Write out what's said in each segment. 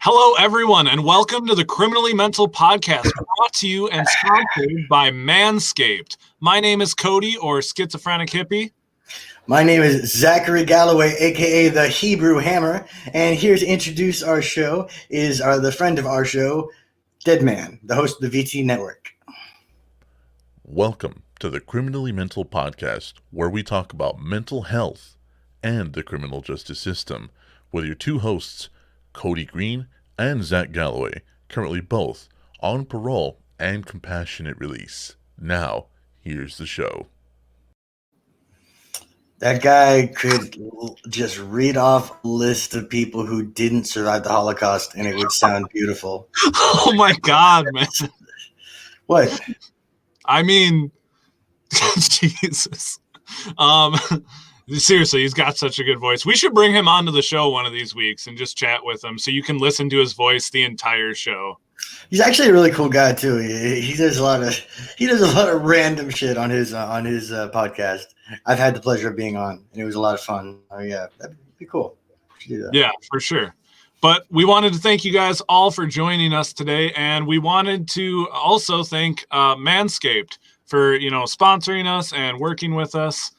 Hello, everyone, and welcome to the Criminally Mental Podcast, brought to you and sponsored by Manscaped. My name is Kody, or Schizophrenic Hippie. My name is Zachary Galloway, a.k.a. the Hebrew Hammer, and here to introduce our show is the friend of our show, Dead Man, the host of the VT Network. Welcome to the Criminally Mental Podcast, where we talk about mental health and the criminal justice system, with your two hosts, Kody Green and Zach Galloway, currently both on parole and compassionate release. Now, here's the show. That guy could just read off a list of people who didn't survive the Holocaust, and it would sound beautiful. Oh my God, man. What? I mean, Jesus. Seriously, he's got such a good voice. We should bring him onto the show one of these weeks and just chat with him so you can listen to his voice the entire show. He's actually a really cool guy too. He does a lot of random shit on his podcast. I've had the pleasure of being on, and it was a lot of fun. Oh yeah, that'd be cool. Yeah, for sure. But we wanted to thank you guys all for joining us today, and we wanted to also thank Manscaped for sponsoring us and working with us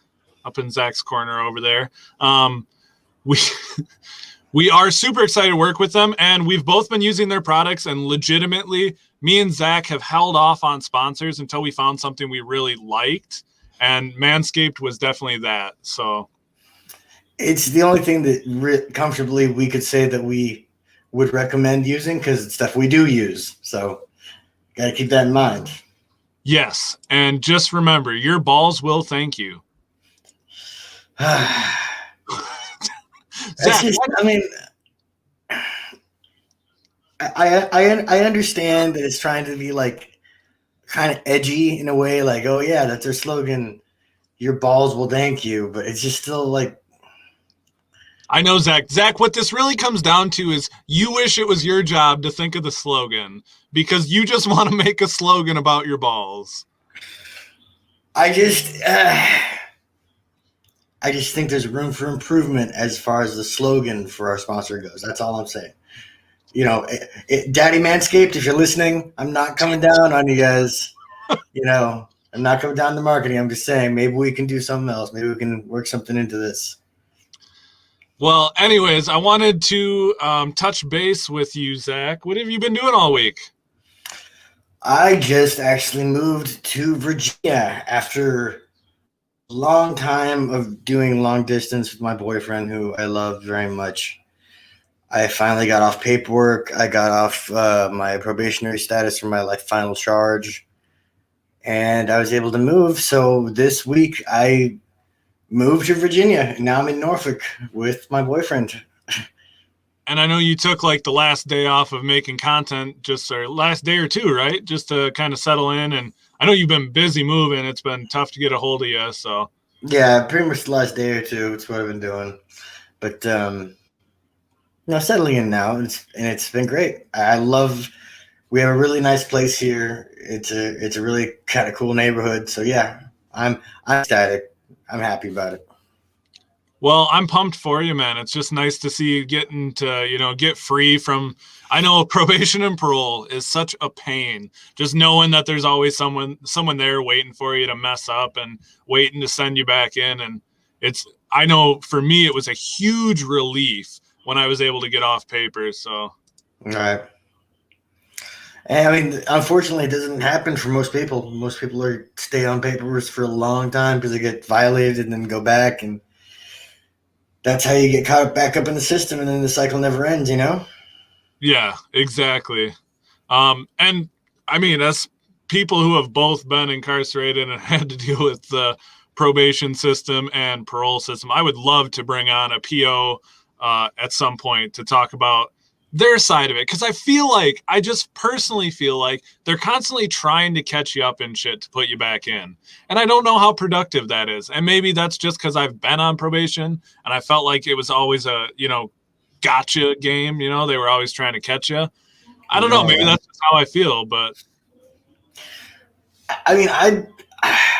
up in Zach's corner over there. We are super excited to work with them, and we've both been using their products, and legitimately, me and Zach have held off on sponsors until we found something we really liked, and Manscaped was definitely that. So it's the only thing that comfortably we could say that we would recommend using, because it's stuff we do use. So got to keep that in mind. Yes, and just remember, your balls will thank you. Zach, I understand that it's trying to be like kind of edgy in a way, like, oh yeah, that's their slogan, your balls will thank you, but it's just still like, I know, Zach. Zach, what this really comes down to is you wish it was your job to think of the slogan because you just want to make a slogan about your balls. I just think there's room for improvement as far as the slogan for our sponsor goes. That's all I'm saying. Daddy Manscaped, if you're listening, I'm not coming down on you guys. I'm not coming down to marketing. I'm just saying maybe we can do something else. Maybe we can work something into this. Well, anyways, I wanted to touch base with you, Zach. What have you been doing all week? I just actually moved to Virginia after a long time of doing long distance with my boyfriend, who I love very much. I finally got off paperwork. I got off my probationary status for my final charge, and I was able to move. So this week I moved to Virginia, and now I'm in Norfolk with my boyfriend. And I know you took the last day off of making content, or last day or two, right? Just to kind of settle in. And I know you've been busy moving. It's been tough to get a hold of you. So yeah, pretty much the last day or two. It's what I've been doing. But settling in now, and it's been great. We have a really nice place here. It's a really kind of cool neighborhood. So yeah, I'm ecstatic. I'm happy about it. Well, I'm pumped for you, man. It's just nice to see you getting to, get free from, I know probation and parole is such a pain. Just knowing that there's always someone there waiting for you to mess up and waiting to send you back in. And I know for me, it was a huge relief when I was able to get off papers. So. All right. And I mean, unfortunately, it doesn't happen for most people. Most people stay on papers for a long time because they get violated and then go back, and that's how you get caught back up in the system, and then the cycle never ends, Yeah, exactly. And I mean, as people who have both been incarcerated and had to deal with the probation system and parole system, I would love to bring on a PO at some point to talk about their side of it, because I just personally feel like they're constantly trying to catch you up and shit to put you back in, and I don't know how productive that is. And maybe that's just because I've been on probation and I felt like it was always a gotcha game. They were always trying to catch you. I don't know, maybe that's just how I feel. But I mean,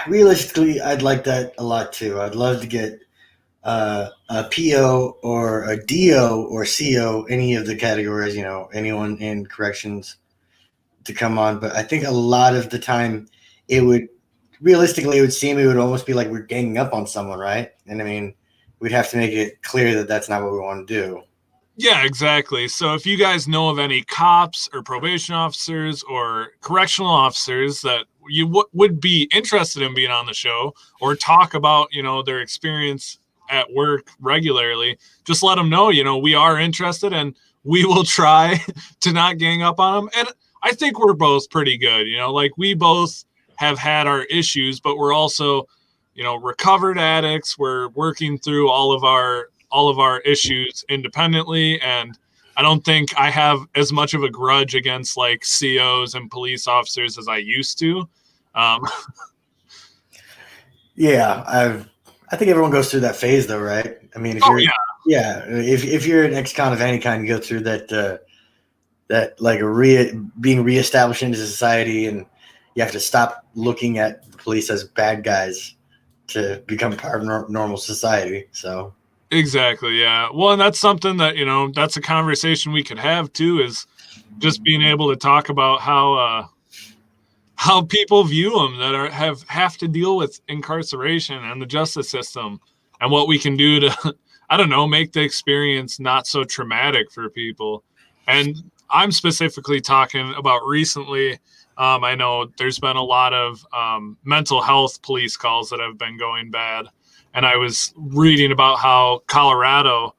realistically, I'd like that a lot too. I'd love to get a PO or a DO or CO, any of the categories, anyone in corrections to come on. But I think a lot of the time it would seem it would almost be like we're ganging up on someone, right? And I mean, we'd have to make it clear that that's not what we want to do. Yeah, exactly. So if you guys know of any cops or probation officers or correctional officers that you would be interested in being on the show or talk about, their experience at work regularly, just let them know, we are interested and we will try to not gang up on them. And I think we're both pretty good, like we both have had our issues, but we're also, recovered addicts. We're working through all of our issues independently, and I don't think I have as much of a grudge against like COs and police officers as I used to. Yeah, I think everyone goes through that phase, though, right? I mean, if you're an ex-con of any kind, you go through that like being reestablished into society, and you have to stop looking at the police as bad guys to become part of normal society. So Exactly, yeah. Well, and that's something that that's a conversation we could have too, is just being able to talk about how people view them that have to deal with incarceration and the justice system, and what we can do to I don't know, make the experience not so traumatic for people. And I'm specifically talking about recently. I know there's been a lot of mental health police calls that have been going bad, and I was reading about how Colorado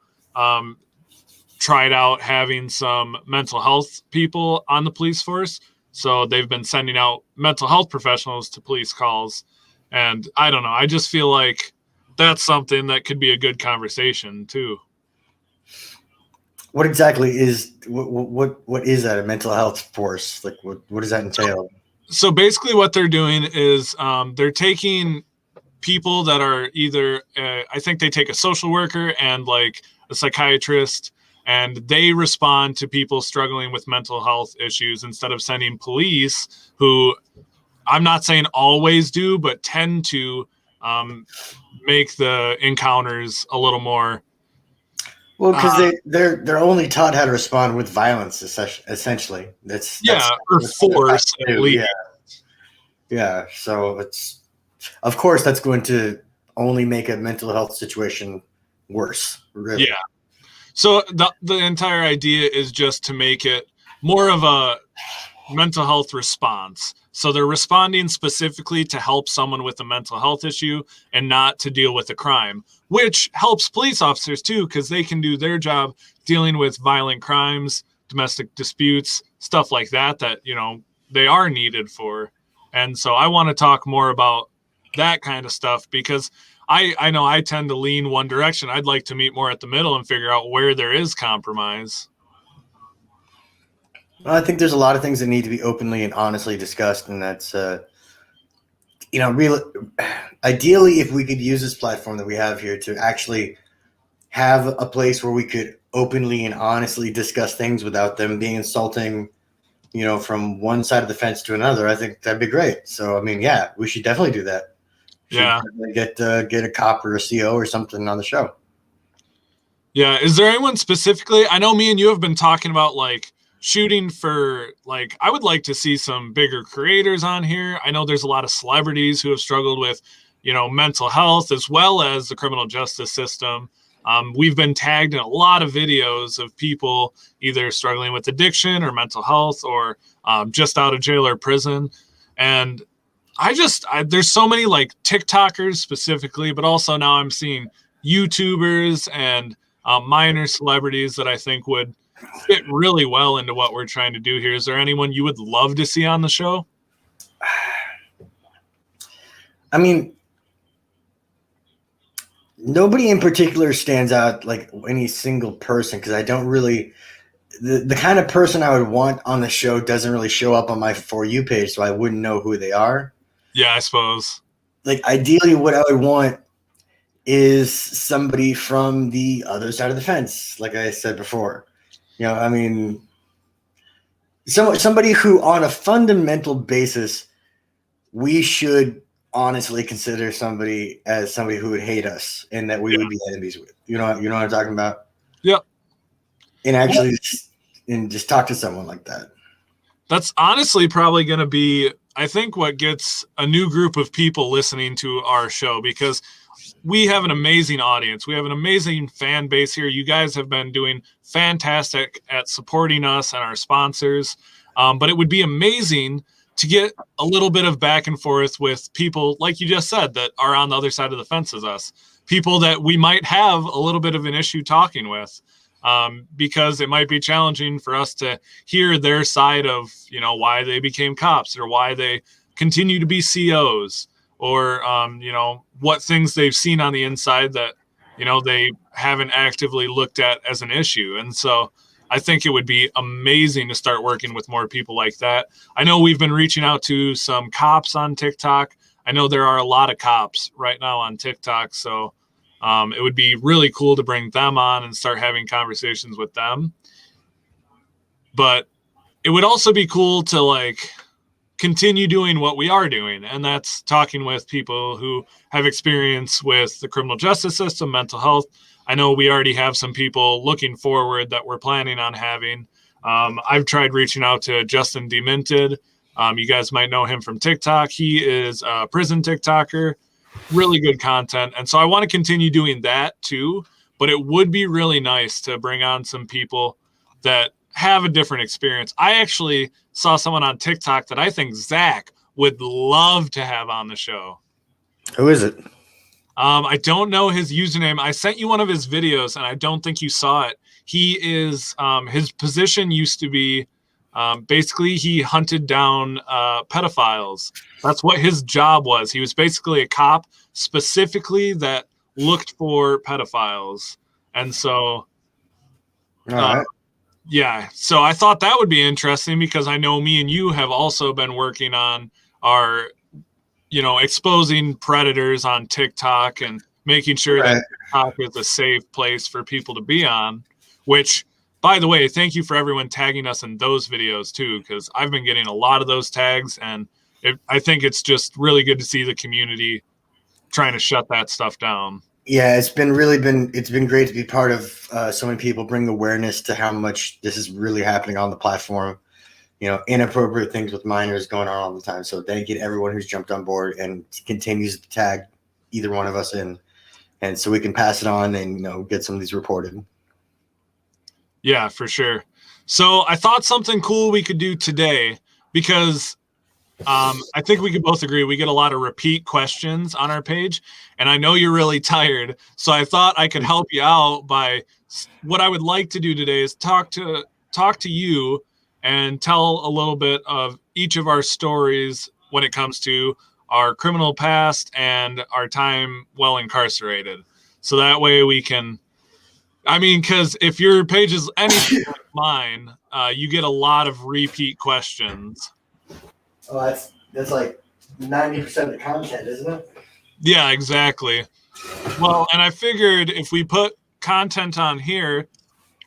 tried out having some mental health people on the police force. So they've been sending out mental health professionals to police calls. And I don't know, I just feel like that's something that could be a good conversation too. what exactly is what is that, a mental health force? Like what does that entail? So basically what they're doing is they're taking people that are either I think they take a social worker and like a psychiatrist, and they respond to people struggling with mental health issues instead of sending police, who I'm not saying always do, but tend to make the encounters a little more. Well, because they're only taught how to respond with violence, essentially. That's or what force at least. Yeah. So of course that's going to only make a mental health situation worse. Really. Yeah. So the entire idea is just to make it more of a mental health response. So they're responding specifically to help someone with a mental health issue and not to deal with a crime, which helps police officers too, because they can do their job dealing with violent crimes, domestic disputes, stuff like that they are needed for. And so I want to talk more about that kind of stuff, because I know I tend to lean one direction. I'd like to meet more at the middle and figure out where there is compromise. Well, I think there's a lot of things that need to be openly and honestly discussed, and that's real. Ideally, if we could use this platform that we have here to actually have a place where we could openly and honestly discuss things without them being insulting, from one side of the fence to another, I think that'd be great. So, I mean, yeah, we should definitely do that. Yeah. Get a cop or a CO or something on the show. Yeah. Is there anyone specifically? I know me and you have been talking about like shooting for, like, I would like to see some bigger creators on here. I know there's a lot of celebrities who have struggled with, mental health as well as the criminal justice system. We've been tagged in a lot of videos of people either struggling with addiction or mental health, or just out of jail or prison. And there's so many like TikTokers specifically, but also now I'm seeing YouTubers and minor celebrities that I think would fit really well into what we're trying to do here. Is there anyone you would love to see on the show? I mean, nobody in particular stands out like any single person, because I don't really the kind of person I would want on the show doesn't really show up on my For You page, so I wouldn't know who they are. Yeah, I suppose. Like, ideally, what I would want is somebody from the other side of the fence, like I said before. I mean, somebody who, on a fundamental basis, we should honestly consider somebody as somebody who would hate us and that we would be enemies with. You know what I'm talking about? Yep. And actually just talk to someone like that. That's honestly probably going to be, I think, what gets a new group of people listening to our show, because we have an amazing audience. We have an amazing fan base here. You guys have been doing fantastic at supporting us and our sponsors. But it would be amazing to get a little bit of back and forth with people, like you just said, that are on the other side of the fence as us. People that we might have a little bit of an issue talking with. Because it might be challenging for us to hear their side of, why they became cops or why they continue to be COs, or, what things they've seen on the inside that, they haven't actively looked at as an issue. And so I think it would be amazing to start working with more people like that. I know we've been reaching out to some cops on TikTok. I know there are a lot of cops right now on TikTok. So it would be really cool to bring them on and start having conversations with them. But it would also be cool to continue doing what we are doing. And that's talking with people who have experience with the criminal justice system, mental health. I know we already have some people looking forward that we're planning on having. I've tried reaching out to Justin Demented. You guys might know him from TikTok. He is a prison TikToker. Really good content. And so I want to continue doing that too, but it would be really nice to bring on some people that have a different experience. I actually saw someone on TikTok that I think Zach would love to have on the show. Who is it? I don't know his username. I sent you one of his videos and I don't think you saw it. He is, his position used to be, basically he hunted down pedophiles. That's what his job was. He was basically a cop specifically that looked for pedophiles. And so, All right. yeah, so I thought that would be interesting, because I know me and you have also been working on our, exposing predators on TikTok and making sure that TikTok is a safe place for people to be on, which, by the way, thank you for everyone tagging us in those videos too, because I've been getting a lot of those tags, and I think it's just really good to see the community trying to shut that stuff down. Yeah, it's been great to be part of so many people bring awareness to how much this is really happening on the platform. Inappropriate things with minors going on all the time. So thank you to everyone who's jumped on board and continues to tag either one of us in, and so we can pass it on and get some of these reported. Yeah, for sure. So I thought something cool we could do today, because I think we could both agree we get a lot of repeat questions on our page, and I know you're really tired. So I thought I could help you out by what I would like to do today is talk to you and tell a little bit of each of our stories when it comes to our criminal past and our time while incarcerated. So that way we can, because if your page is anything like mine, you get a lot of repeat questions. Oh, that's like 90% of the content, isn't it? Yeah, exactly. Well, and I figured if we put content on here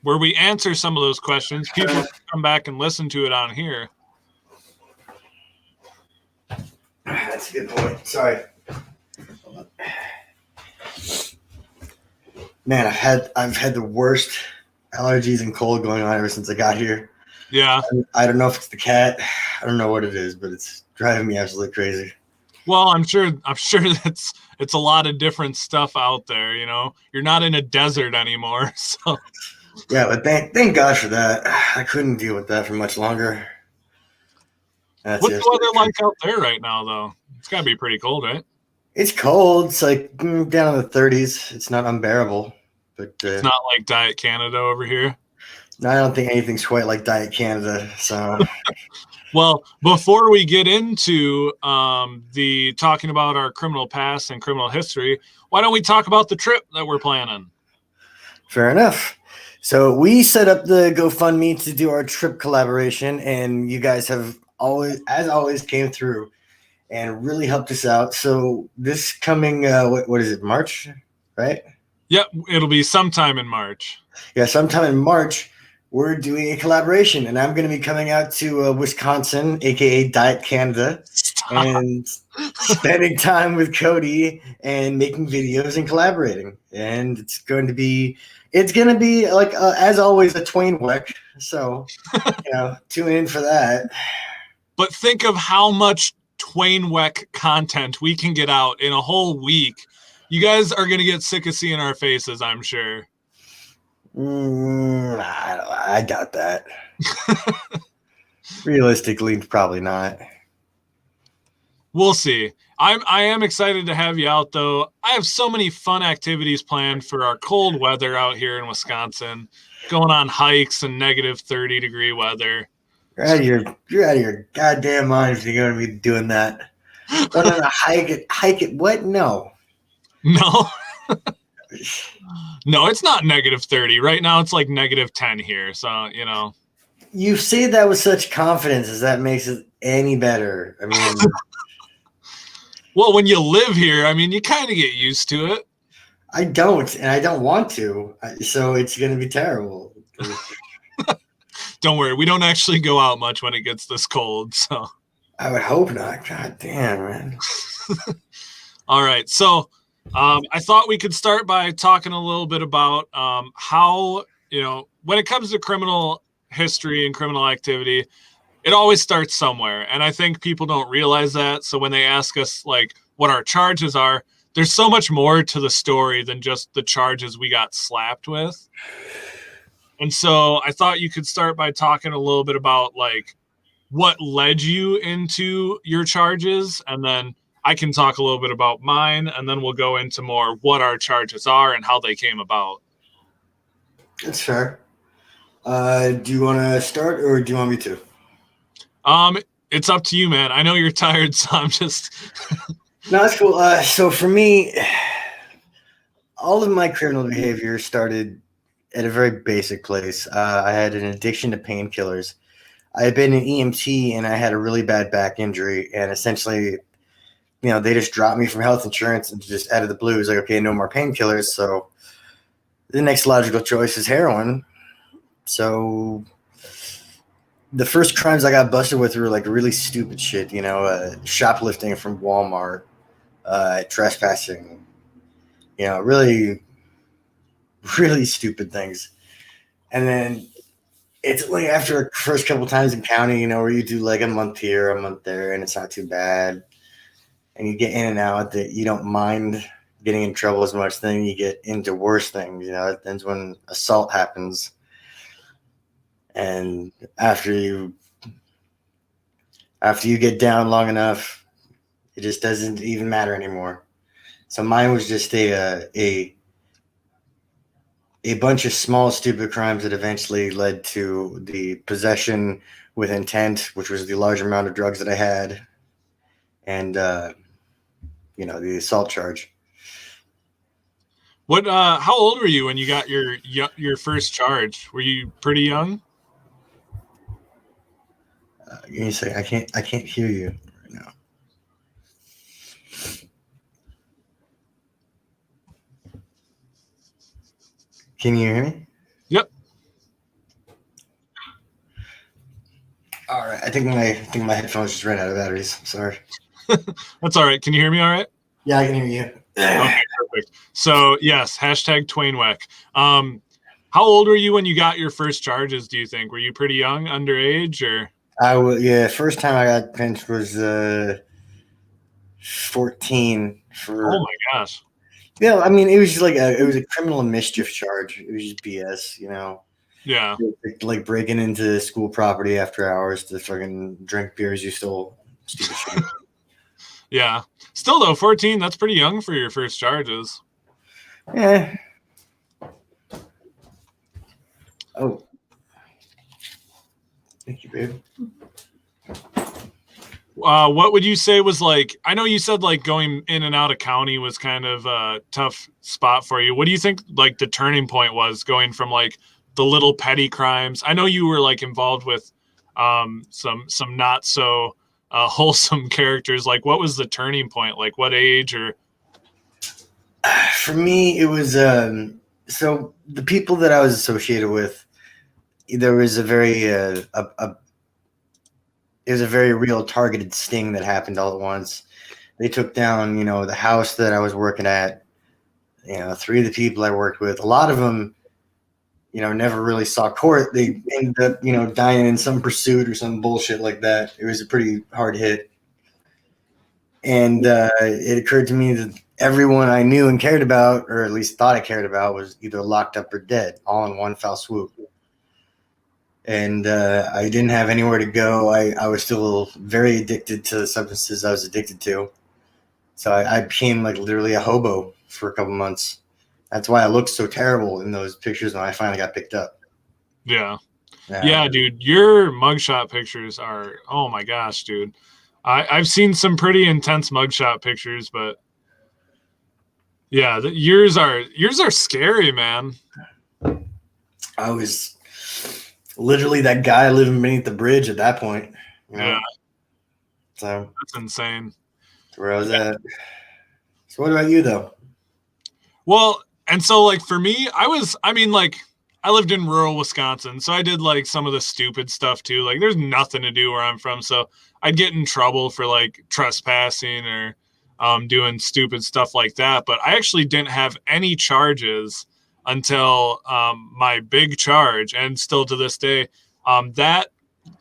where we answer some of those questions, people can come back and listen to it on here. That's a good point. Sorry. Man, I've had the worst allergies and cold going on ever since I got here. Yeah. I don't know if it's the cat. I don't know what it is, but it's driving me absolutely crazy. Well, I'm sure it's a lot of different stuff out there. You're not in a desert anymore. So yeah, but thank God for that. I couldn't deal with that for much longer. What's the weather like out there right now, though? It's got to be pretty cold, right? It's cold. It's like down in the 30s. It's not unbearable, but it's not like Diet Canada over here. No, I don't think anything's quite like Diet Canada. So, well, before we get into the talking about our criminal past and criminal history, why don't we talk about the trip that we're planning? Fair enough. So we set up the GoFundMe to do our trip collaboration, and you guys have always came through and really helped us out. So this coming, what is it, March, right? Yep, it'll be sometime in March. Yeah, sometime in March, we're doing a collaboration, and I'm going to be coming out to Wisconsin, aka Diet Canada. and spending time with Kody and making videos and collaborating. And it's going to be like as always a Twain Weck. So tune in for that. But think of how much Twain Weck content we can get out in a whole week. You guys are going to get sick of seeing our faces, I'm sure. I doubt that. Realistically, probably not. We'll see. I am excited to have you out, though. I have so many fun activities planned for our cold weather out here in Wisconsin, going on hikes and negative 30-degree weather. You're out of your goddamn mind if you're going to be doing that. Going on a hike it. What? No. No. No, it's not negative 30. Right now it's like negative 10 here. So, You say that with such confidence as that makes it any better. I mean, well, when you live here, you kind of get used to it. I don't, and I don't want to. So it's going to be terrible. Don't worry. We don't actually go out much when it gets this cold. So I would hope not. God damn, man. All right. So I thought we could start by talking a little bit about how, when it comes to criminal history and criminal activity, it always starts somewhere. And I think people don't realize that. So when they ask us like what our charges are, there's so much more to the story than just the charges we got slapped with. And so I thought you could start by talking a little bit about like what led you into your charges, and then I can talk a little bit about mine, and then we'll go into more what our charges are and how they came about. That's fair. Do you want to start, or do you want me to? It's up to you, man. I know you're tired, so I'm just. No, that's cool. So for me, all of my criminal behavior started at a very basic place. I had an addiction to painkillers. I had been an EMT, and I had a really bad back injury, and essentially, they just dropped me from health insurance and just out of the blue. It was like, okay, no more painkillers. So the next logical choice is heroin. So the first crimes I got busted with were like really stupid shit, shoplifting from Walmart, trespassing, really, really stupid things. And then it's like after the first couple times in county, where you do like a month here, a month there, and it's not too bad. And you get in and out that you don't mind getting in trouble as much. Then you get into worse things, That's when assault happens. And after you get down long enough, it just doesn't even matter anymore. So mine was just a bunch of small, stupid crimes that eventually led to the possession with intent, which was the large amount of drugs that I had, and the assault charge. What? How old were you when you got your first charge? Were you pretty young? Give me a second. I can't hear you right now. Can you hear me? Yep. All right. I think my headphones just ran out of batteries. Sorry. That's all right. Can you hear me all right? Yeah, I can hear you. Okay, perfect. So yes, #TwainWeck. How old were you when you got your first charges, do you think? Were you pretty young, underage, or? First time I got pinched was 14 for. Oh my gosh. Yeah, it was just like it was a criminal mischief charge. It was just BS, Yeah. Like breaking into school property after hours to fucking drink beers you stole. Stupid shit. Yeah. Still though, 14, that's pretty young for your first charges. Yeah. Oh. Thank you, babe. What would you say was like, I know you said like going in and out of county was kind of a tough spot for you. What do you think like the turning point was going from like the little petty crimes? I know you were like involved with some not so wholesome characters. Like what was the turning point? Like what age or? For me, it was so the people that I was associated with, there was a very it was a very real targeted sting that happened all at once. They took down, the house that I was working at. 3 of the people I worked with. A lot of them, never really saw court. They ended up, dying in some pursuit or some bullshit like that. It was a pretty hard hit. And it occurred to me that everyone I knew and cared about, or at least thought I cared about, was either locked up or dead, all in one fell swoop. And I didn't have anywhere to go. I was still very addicted to the substances I was addicted to. So I became like literally a hobo for a couple months. That's why I looked so terrible in those pictures when I finally got picked up. Yeah. Yeah, dude, your mugshot pictures are, oh my gosh, dude. I've seen some pretty intense mugshot pictures, but yeah, yours are scary, man. I was literally that guy living beneath the bridge at that point. Yeah. So that's insane. That's where I was at. So what about you though? Well, and so like for me, I lived in rural Wisconsin, so I did like some of the stupid stuff too. Like there's nothing to do where I'm from, so I'd get in trouble for like trespassing or doing stupid stuff like that. But I actually didn't have any charges until my big charge, and still to this day, that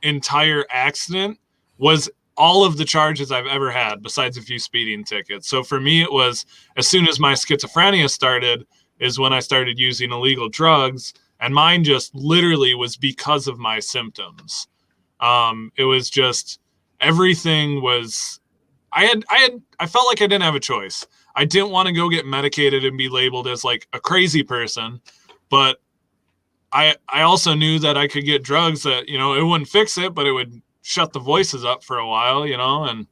entire accident was all of the charges I've ever had besides a few speeding tickets. So for me, it was as soon as my schizophrenia started is when I started using illegal drugs, and mine just literally was because of my symptoms. It was just everything was. I felt like I didn't have a choice. I didn't want to go get medicated and be labeled as like a crazy person, but I also knew that I could get drugs that, it wouldn't fix it, but it would shut the voices up for a while, and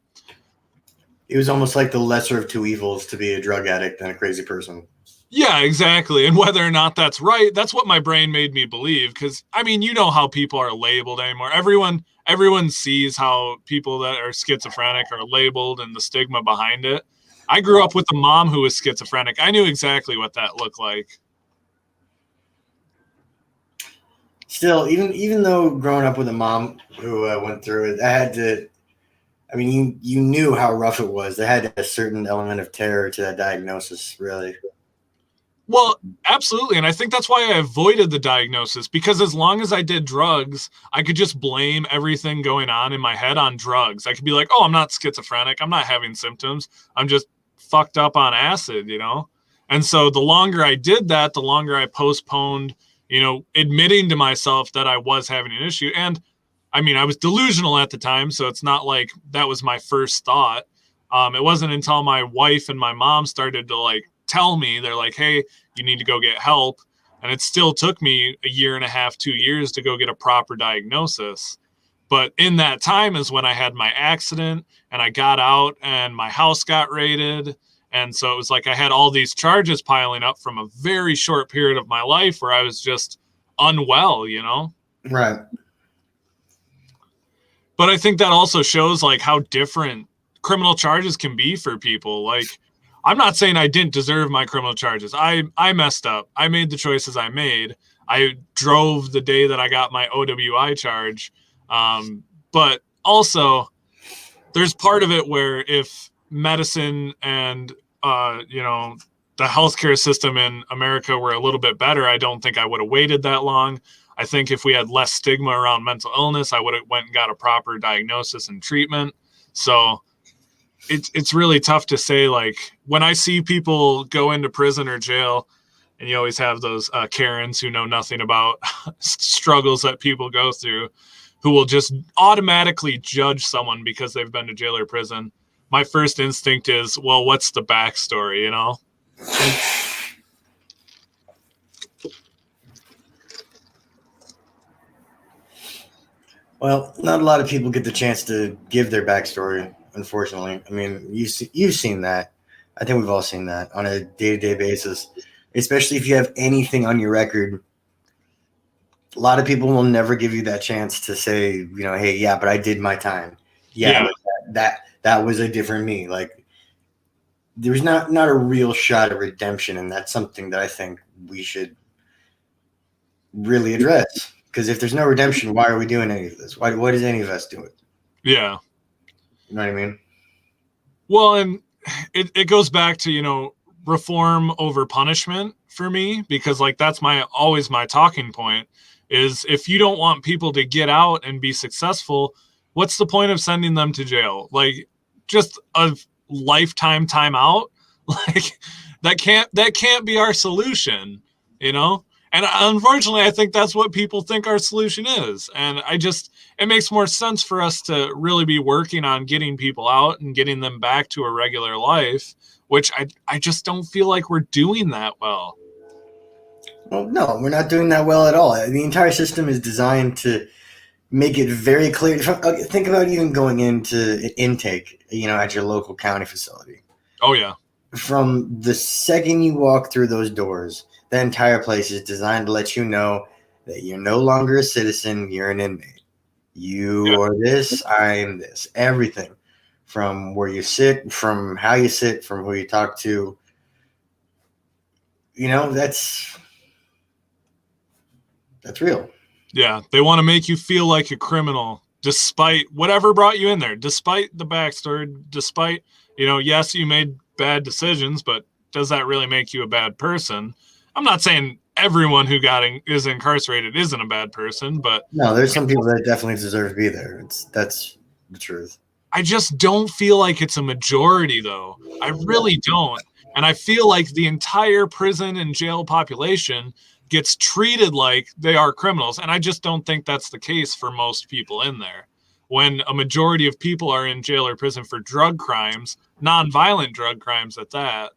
it was almost like the lesser of two evils to be a drug addict than a crazy person. Yeah, exactly. And whether or not that's right, that's what my brain made me believe. Because how people are labeled anymore. Everyone sees how people that are schizophrenic are labeled and the stigma behind it. I grew up with a mom who was schizophrenic. I knew exactly what that looked like. Still, even though growing up with a mom who went through it, I had to. You knew how rough it was. There had a certain element of terror to that diagnosis, really. Well, absolutely. And I think that's why I avoided the diagnosis, because as long as I did drugs, I could just blame everything going on in my head on drugs. I could be like, oh, I'm not schizophrenic. I'm not having symptoms. I'm just fucked up on acid, And so the longer I did that, the longer I postponed, admitting to myself that I was having an issue. And I was delusional at the time, so it's not like that was my first thought. It wasn't until my wife and my mom started to tell me, they're like, hey, you need to go get help. And it still took me a year and a half, 2 years to go get a proper diagnosis. But in that time is when I had my accident and I got out and my house got raided. And so it was like I had all these charges piling up from a very short period of my life where I was just unwell, Right. But I think that also shows how different criminal charges can be for people. I'm not saying I didn't deserve my criminal charges. I messed up. I made the choices I made. I drove the day that I got my OWI charge. But also there's part of it where if medicine and, the healthcare system in America were a little bit better, I don't think I would have waited that long. I think if we had less stigma around mental illness, I would have went and got a proper diagnosis and treatment. So it's really tough to say, when I see people go into prison or jail, and you always have those Karens who know nothing about struggles that people go through, who will just automatically judge someone because they've been to jail or prison. My first instinct is, well, what's the backstory, Well, not a lot of people get the chance to give their backstory, unfortunately. You've seen that. I think we've all seen that on a day-to-day basis, especially if you have anything on your record. A lot of people will never give you that chance to say, hey, yeah, but I did my time. Yeah. But that was a different me. There's not a real shot of redemption, and that's something that I think we should really address. Because if there's no redemption, why are we doing any of this? Why is any of us doing it? Yeah. You know what I mean? Well, and it goes back to, reform over punishment for me, because like that's always my talking point is if you don't want people to get out and be successful, what's the point of sending them to jail? Like just a lifetime timeout? Like that can't be our solution, you know? And unfortunately, I think that's what people think our solution is. And it makes more sense for us to really be working on getting people out and getting them back to a regular life, which I just don't feel like we're doing that well. Well, no, we're not doing that well at all. The entire system is designed to make it very clear. Think about even going into intake, at your local county facility. Oh, yeah. From the second you walk through those doors, the entire place is designed to let you know that you're no longer a citizen, you're an inmate. You are this, I am this. Everything from where you sit, from how you sit, from who you talk to. That's real. Yeah, they want to make you feel like a criminal despite whatever brought you in there, despite the backstory, despite, yes, you made bad decisions, but does that really make you a bad person? I'm not saying everyone who is incarcerated isn't a bad person, but no, there's some people that definitely deserve to be there. That's the truth. I just don't feel like it's a majority, though. I really don't. And I feel like the entire prison and jail population gets treated like they are criminals. And I just don't think that's the case for most people in there. When a majority of people are in jail or prison for drug crimes, nonviolent drug crimes at that,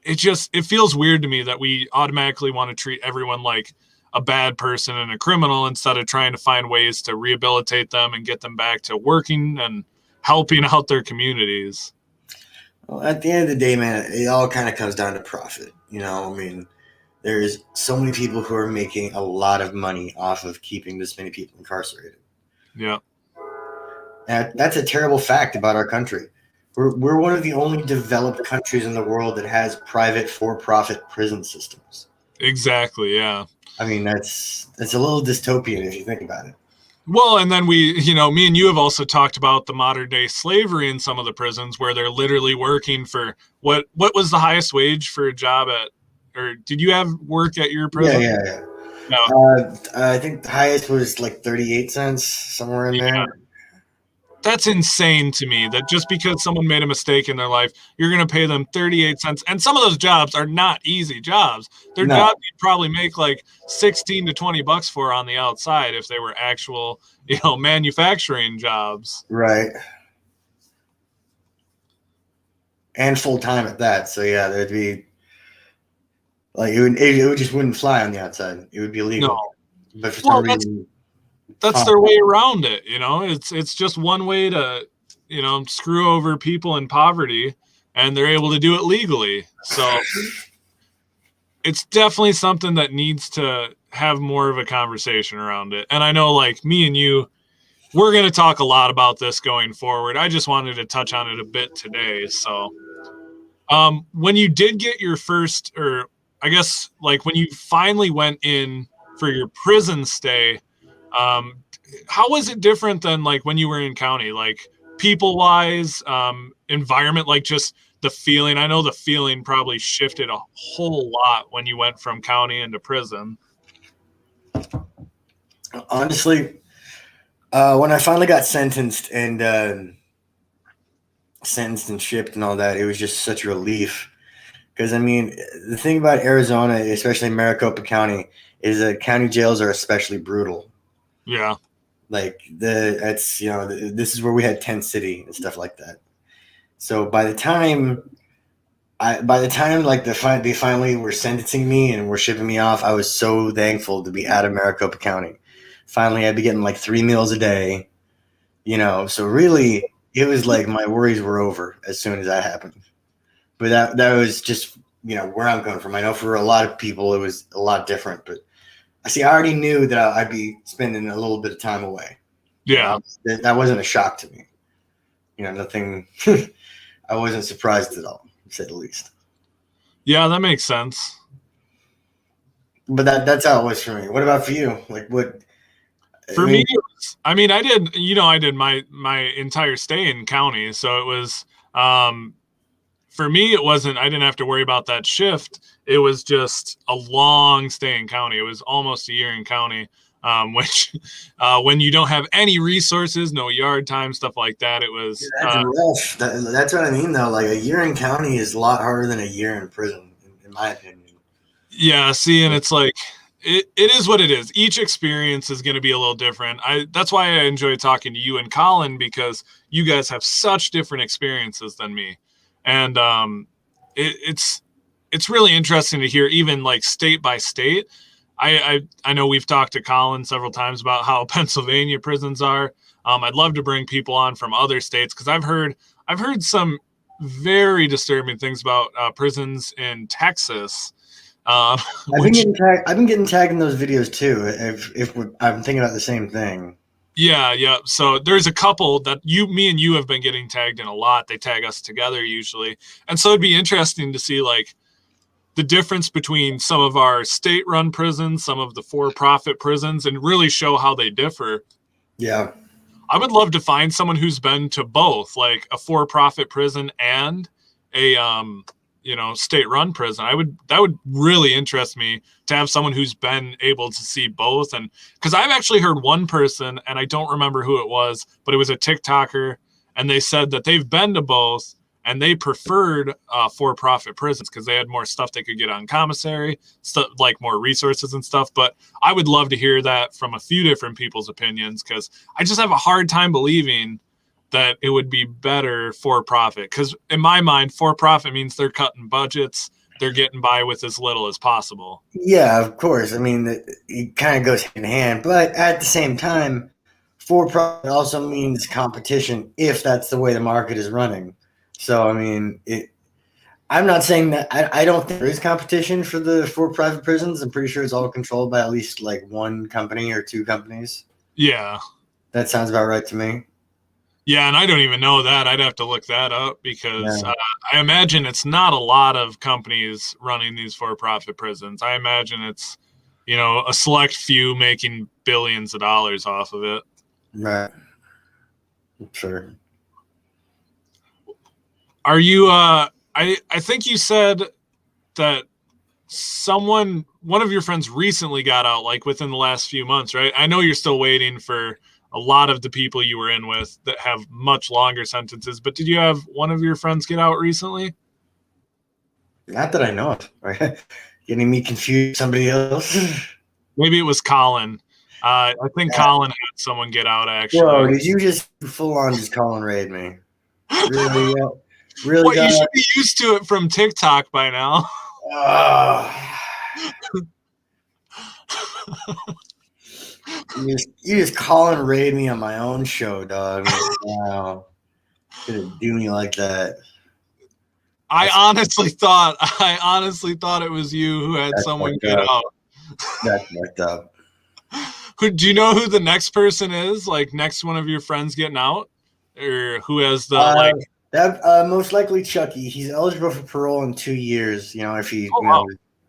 it feels weird to me that we automatically want to treat everyone like a bad person and a criminal instead of trying to find ways to rehabilitate them and get them back to working and helping out their communities. Well, at the end of the day, man, it all kind of comes down to profit. There's so many people who are making a lot of money off of keeping this many people incarcerated. Yeah. That's a terrible fact about our country. We're one of the only developed countries in the world that has private for-profit prison systems. Exactly, yeah. I mean, that's a little dystopian if you think about it. Well, and then me and you have also talked about the modern day slavery in some of the prisons where they're literally working for what was the highest wage for a job at, or did you have work at your prison? Yeah. No. I think the highest was like 38 cents, somewhere in there. That's insane to me that just because someone made a mistake in their life, you're going to pay them 38 cents. And some of those jobs are not easy jobs. They're jobs you'd probably make like 16 to 20 bucks for on the outside if they were actual, manufacturing jobs. Right. And full time at that. So yeah, there'd be like it just wouldn't fly on the outside. It would be illegal. No. But for some reason, that's their way around it. It's just one way to, screw over people in poverty, and they're able to do it legally. So it's definitely something that needs to have more of a conversation around it. And I know, like me and you, we're going to talk a lot about this going forward. I just wanted to touch on it a bit today. So when you did get your first, or I guess like when you finally went in for your prison stay, how was it different than like when you were in county, like people wise, environment, like just the feeling? I know the feeling probably shifted a whole lot when you went from county into prison. Honestly, when I finally got sentenced and shipped and all that, it was just such a relief. Because I mean, the thing about Arizona, especially Maricopa County, is that county jails are especially brutal. Yeah. Like this is where we had Tent City and stuff like that. So by the time like they finally were sentencing me and were shipping me off, I was so thankful to be out of Maricopa County. Finally, I'd be getting like 3 meals a day, So really, it was like my worries were over as soon as that happened. But that was just where I'm coming from. I know for a lot of people it was a lot different, but I already knew that I'd be spending a little bit of time away. Yeah. That wasn't a shock to me. Nothing. I wasn't surprised at all, to say the least. Yeah, that makes sense. But that's how it was for me. What about for you? Like, what? For me, I mean, I did, I did my entire stay in county. So it was, for me, it wasn't, I didn't have to worry about that shift. It was just a long stay in county. It was almost a year in county, which when you don't have any resources, no yard time, stuff like that, it was. That's rough. That's what I mean, though. Like, a year in county is a lot harder than a year in prison, in my opinion. Yeah, see, and it's like, it is what it is. Each experience is going to be a little different. That's why I enjoy talking to you and Colin, because you guys have such different experiences than me. And it's really interesting to hear, even like state by state. I know we've talked to Colin several times about how Pennsylvania prisons are. I'd love to bring people on from other states, because I've heard some very disturbing things about prisons in Texas. I've been getting tagged in those videos too. I'm thinking about the same thing. Yeah. So there's a couple that me and you have been getting tagged in a lot. They tag us together usually, and so it'd be interesting to see like the difference between some of our state-run prisons, some of the for-profit prisons, and really show how they differ. Yeah, I would love to find someone who's been to both, like a for-profit prison and a state-run prison. That would really interest me to have someone who's been able to see both. And because I've actually heard one person, and I don't remember who it was, but it was a TikToker, and they said that they've been to both and they preferred for-profit prisons because they had more stuff they could get on commissary, stuff like more resources and stuff. But I would love to hear that from a few different people's opinions, because I just have a hard time believing that it would be better for profit, because in my mind, for profit means they're cutting budgets, they're getting by with as little as possible. Yeah, of course. I mean, it kind of goes hand in hand, but at the same time, for profit also means competition if that's the way the market is running. So I mean, I'm not saying that I don't think there is competition for the for-profit prisons. I'm pretty sure it's all controlled by at least like one company or two companies. Yeah, that sounds about right to me. Yeah, and I don't even know that. I'd have to look that up, because I imagine it's not a lot of companies running these for-profit prisons. I imagine it's, a select few making billions of dollars off of it. Right. Sure. Are you, I think you said that one of your friends recently got out, like within the last few months, right? I know you're still waiting for a lot of the people you were in with that have much longer sentences, but did you have one of your friends get out recently? Not that I know of. Right? Getting me confused with somebody else. Maybe it was Colin. I think Colin had someone get out, actually. Bro, did you just full on just Colin raid me? Really? Really? Well, you should be used to it from TikTok by now. You just call and raid me on my own show, dog. Wow. Couldn't do me like that. I honestly thought it was you who had someone get out. That's fucked up. Do you know who the next person is? Like, next one of your friends getting out? Or who has the, most likely Chucky. He's eligible for parole in 2 years, if he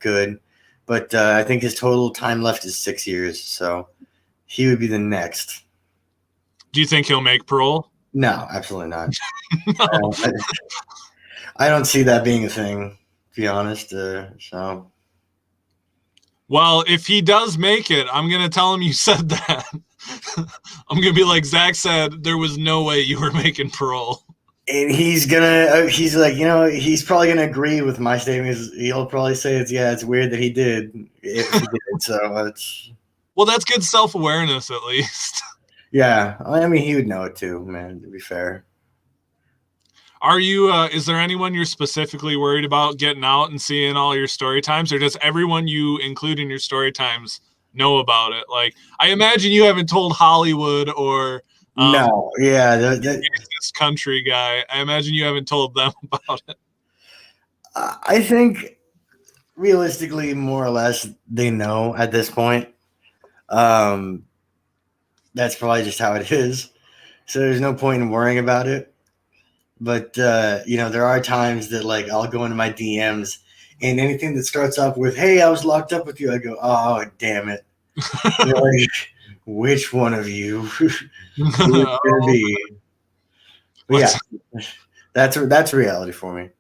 good. But I think his total time left is 6 years, so he would be the next. Do you think he'll make parole? No, absolutely not. No. I don't see that being a thing, to be honest. So. Well, if he does make it, I'm going to tell him you said that. I'm going to be like, Zach said there was no way you were making parole. And he's like, he's probably going to agree with my statement. He'll probably say it's weird that he did, if he did. So it's. Well, that's good self-awareness, at least. Yeah. I mean, he would know it too, man, to be fair. Are you, is there anyone you're specifically worried about getting out and seeing all your story times, or does everyone you include in your story times know about it? Like, I imagine you haven't told Hollywood or no, yeah, this country guy. I imagine you haven't told them about it. I think realistically, more or less, they know at this point. That's probably just how it is. So there's no point in worrying about it. But, there are times that, like, I'll go into my DMs, and anything that starts off with, hey, I was locked up with you, I go, oh, damn it. which one of you it's gonna be. But Let's yeah, that's reality for me.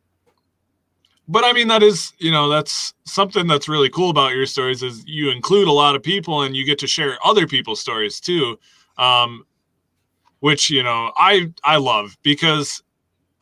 But I mean, that is, that's something that's really cool about your stories is you include a lot of people and you get to share other people's stories too, which I love because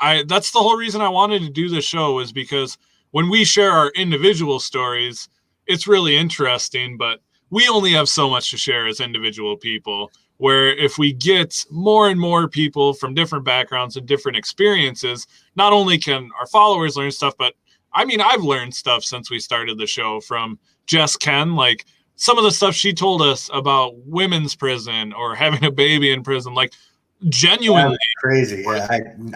that's the whole reason I wanted to do this show is because when we share our individual stories, it's really interesting, but we only have so much to share as individual people. Where if we get more and more people from different backgrounds and different experiences, not only can our followers learn stuff, but I mean, I've learned stuff since we started the show from Jess Ken, like some of the stuff she told us about women's prison or having a baby in prison, like genuinely That's crazy. Yeah,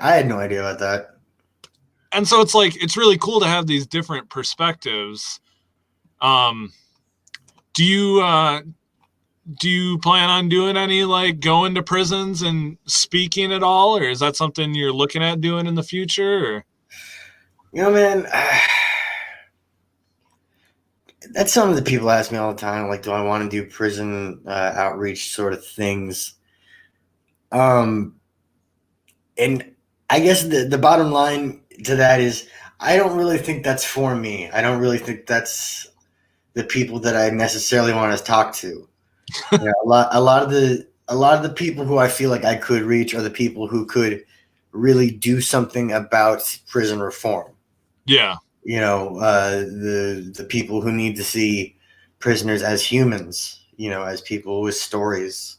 I had no idea about that. And so it's like it's really cool to have these different perspectives. Do you plan on doing any like going to prisons and speaking at all, or is that something you're looking at doing in the future? Or? Man, that's something that people ask me all the time. Like, do I want to do prison outreach sort of things? And I guess the bottom line to that is I don't really think that's for me. I don't really think that's the people that I necessarily want to talk to. A lot of the people who I feel like I could reach are the people who could really do something about prison reform. Yeah. The people who need to see prisoners as humans, as people with stories,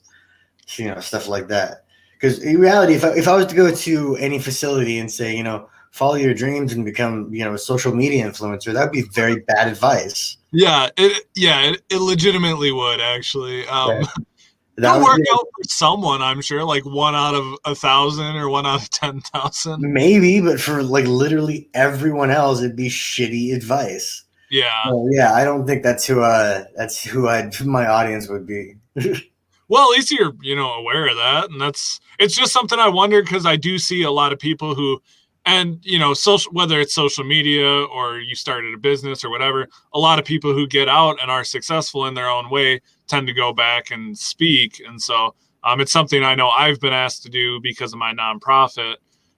stuff like that. Because in reality, if I was to go to any facility and say, follow your dreams and become, a social media influencer, that would be very bad advice. Yeah, it legitimately would actually. That It'll would, work out for someone, I'm sure, like 1 out of 1,000 or 1 out of 10,000. maybe, but for like literally everyone else, it'd be shitty advice. Yeah. So, yeah, I don't think that's who my audience would be. Well, at least you're, aware of that. And it's just something I wondered because I do see a lot of people who, and, social, whether it's social media or you started a business or whatever, a lot of people who get out and are successful in their own way tend to go back and speak. And so it's something I know I've been asked to do because of my nonprofit.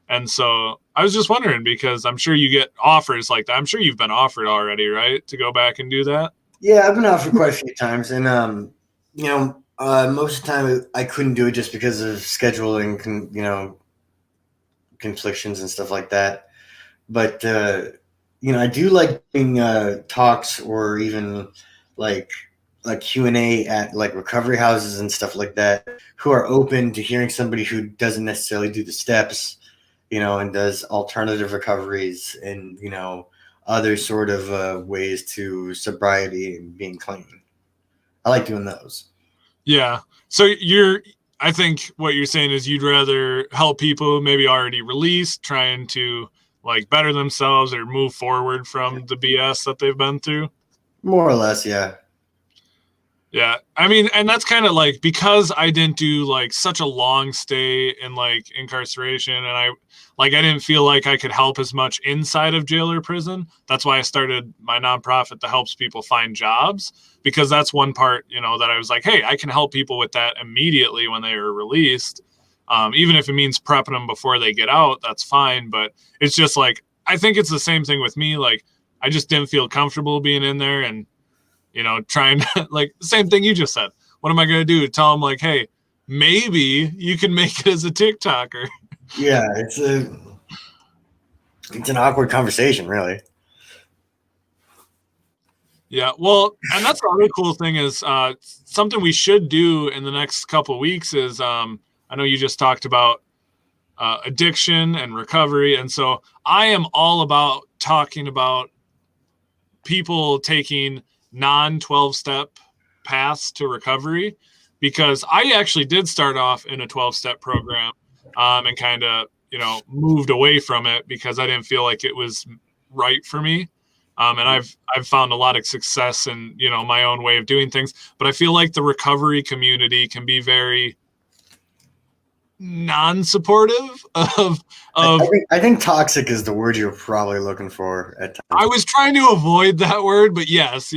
And so I was just wondering because I'm sure you get offers like that. I'm sure you've been offered already, right? To go back and do that. Yeah, I've been out for quite a few times, and most of the time I couldn't do it just because of scheduling, conflictions and stuff like that. But I do like doing talks or even like Q&A at like recovery houses and stuff like that, who are open to hearing somebody who doesn't necessarily do the steps, and does alternative recoveries and other sort of ways to sobriety and being clean. I like doing those. Yeah. So I think what you're saying is you'd rather help people maybe already released, trying to like better themselves or move forward from the BS that they've been through. More or less, yeah. Yeah. I mean, and that's kind of like because I didn't do like such a long stay in like incarceration and I didn't feel like I could help as much inside of jail or prison. That's why I started my nonprofit that helps people find jobs because that's one part, that I was like, hey, I can help people with that immediately when they are released. Even if it means prepping them before they get out, that's fine. But it's just like, I think it's the same thing with me. Like, I just didn't feel comfortable being in there and, trying to like the same thing you just said. What am I going to do? Tell them like, hey, maybe you can make it as a TikToker. Yeah, it's an awkward conversation, really. Yeah, well, and that's the other cool thing is something we should do in the next couple of weeks is I know you just talked about addiction and recovery, and so I am all about talking about people taking non-12-step paths to recovery because I actually did start off in a 12-step program and kind of, moved away from it because I didn't feel like it was right for me. And I've found a lot of success in, my own way of doing things. But I feel like the recovery community can be very non-supportive of I think toxic is the word you're probably looking for at times. I was trying to avoid that word, but yes,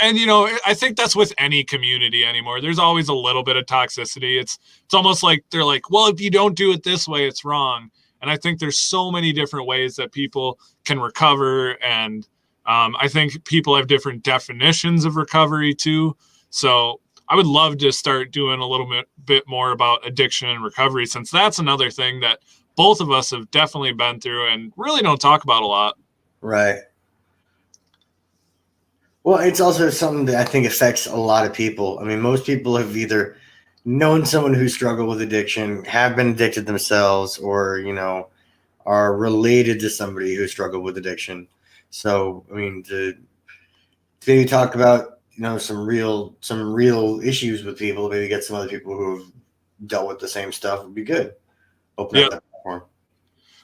and you know, I think that's with any community anymore. There's always a little bit of toxicity. It's almost like they're like, well, if you don't do it this way, it's wrong. And I think there's so many different ways that people can recover, and I think people have different definitions of recovery too. So I would love to start doing a little bit more about addiction and recovery, since that's another thing that both of us have definitely been through and really don't talk about a lot. Right. Well, it's also something that I think affects a lot of people. I mean, most people have either known someone who struggled with addiction, have been addicted themselves, or, you know, are related to somebody who struggled with addiction. So, I mean, to maybe talk about, you know, some real issues with people, maybe get some other people who have dealt with the same stuff would be good. Open up that platform.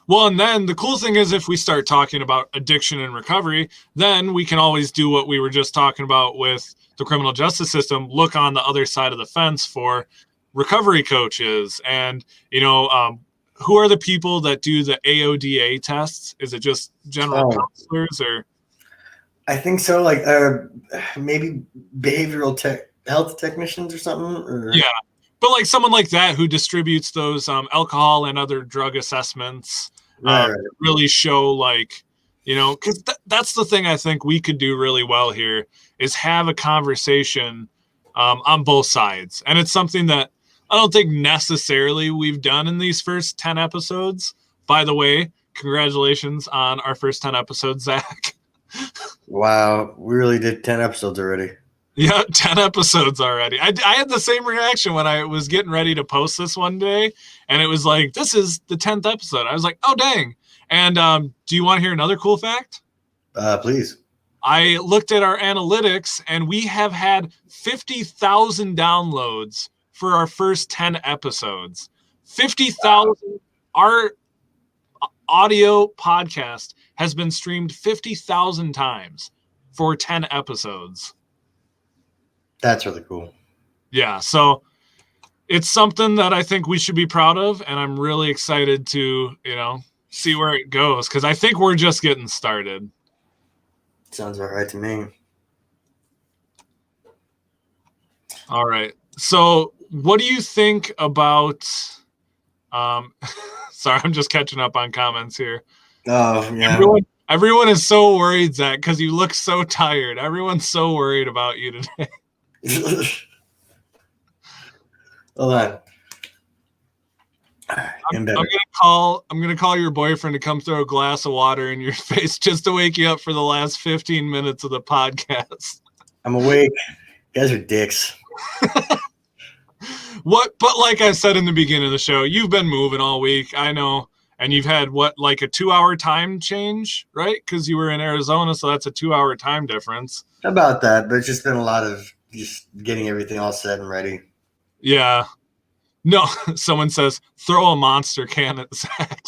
Well, and then the cool thing is, if we start talking about addiction and recovery, then we can always do what we were just talking about with the criminal justice system, look on the other side of the fence for recovery coaches. And, you know, who are the people that do the AODA tests? Is it just general counselors, or? I think so, like maybe behavioral health technicians or something. Or... Yeah, but like someone like that who distributes those alcohol and other drug assessments, right. really show, like, you know, because that's the thing I think we could do really well here is have a conversation on both sides. And it's something that I don't think necessarily we've done in these first 10 episodes. By the way, congratulations on our first 10 episodes, Zach. Wow, we really did 10 episodes already. Yeah, 10 episodes already. I had the same reaction when I was getting ready to post this one day, and it was like, this is the 10th episode. I was like, oh, dang. And do you want to hear another cool fact? Please. I looked at our analytics, and we have had 50,000 downloads for our first 10 episodes. 50,000. Our audio podcast has been streamed 50,000 times for 10 episodes. That's really cool. Yeah, so it's something that I think we should be proud of, and I'm really excited to, you know, see where it goes, because I think we're just getting started. Sounds about right to me. All right. So what do you think about sorry, I'm just catching up on comments here. Oh, yeah. Everyone is so worried, Zach, because you look so tired. Everyone's so worried about you today. Hold on. I'm gonna call your boyfriend to come throw a glass of water in your face just to wake you up for the last 15 minutes of the podcast. I'm awake. You guys are dicks. But like I said in the beginning of the show, you've been moving all week. I know. And you've had like a 2-hour time change, right? Because you were in Arizona, so that's a 2-hour time difference. How about that? But it's just been a lot of just getting everything all set and ready. Yeah. No, someone says, throw a monster can at Zach.